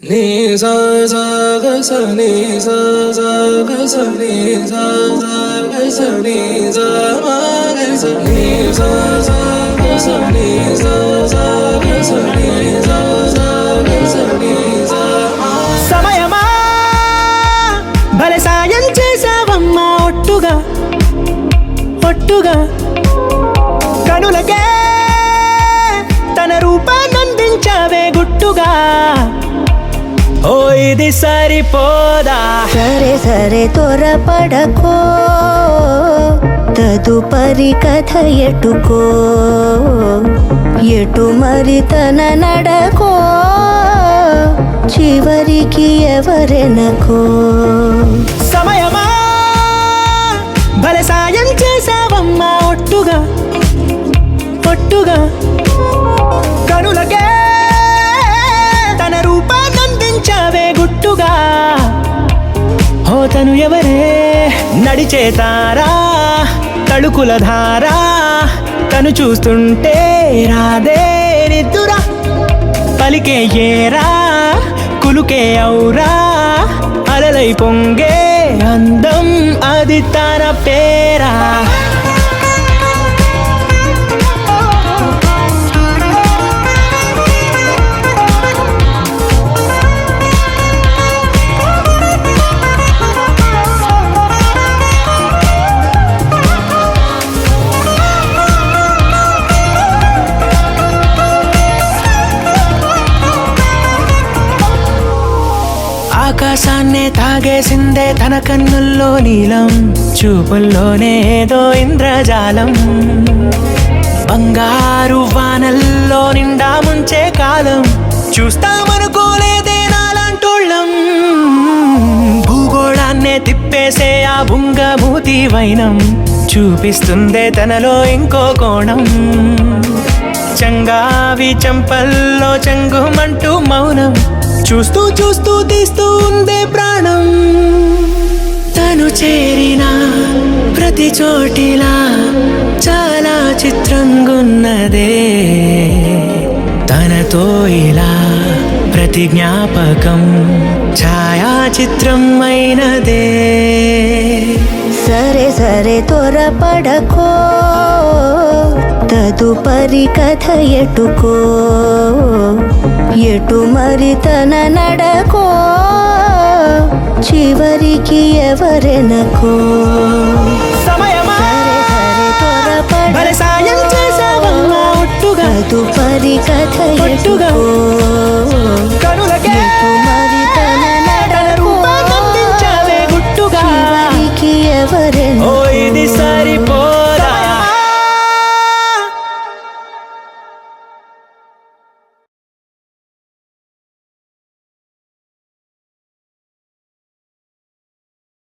నీ సా సా గ స నీ సా సా గ స నీ సా సా గ స నీ సా మా గ స నీ సా సా గ స నీ సా సా గ స నీ సా సా గ స నీ సా మా. సమయమా భలే సాయం చేసావమ్మా ఒట్టుగా ఒట్టుగా కనులకే తన రూపాన్నందించావే గుట్టుగా. ఓ ఇది సరిపోదా? సరే సరే త్వరపడకో, తదుపరి కథ ఎటుకో, ఎటు మరి తన నడకో, చివరికి ఎవరెనకో. సమయమా భలే సాయం చేసావమ్మా ఒట్టుగా ఒట్టుగా కనులకే తన రూపాన్నందించావే గుట్టుగా. ఓ తను ఎవరే నడిచేతారా తళుకుల ధారా, తను చూస్తుంటే రాదే నిద్దురా, పలికే ఏరా కులుకే ఔరా, అలలై పొంగే అందం అది తన పేరా. ఆకాశాన్నే తాగేసిందే తన కన్నుల్లో నీలం, చూపుల్లోనే ఏదో ఇంద్రజాలం, బంగారు వానల్లో నిండా ముంచే కాలం, చూస్తామనుకోలేదే నాలాంటోళ్ళం, భూగోళాన్నే తిప్పేసే ఆ బుంగమూతి వైనం, చూపిస్తుందే తనలో ఇంకో కోణం, చంగావి చంపల్లో చంగుమంటూ మౌనం, చూస్తూ చూస్తూ తీస్తూ ఉందే ప్రాణం. తను చేరిన ప్రతి చోటిలా చాలా చిత్రంగున్నదే, తనతో ఇలా ప్రతి జ్ఞాపకం ఛాయాచిత్రం అయినదే. సరే సరే త్వరపడకో, తదుపరి కథ ఎటుకో, ఎటు మరి తన నడకో, చివరికి ఎవరెనకో. సమయమా సరే సరే భలే సాయం చేసావమ్మా ఒట్టుగా తదుపరి కథ ఒట్టుగా ఎటుకో.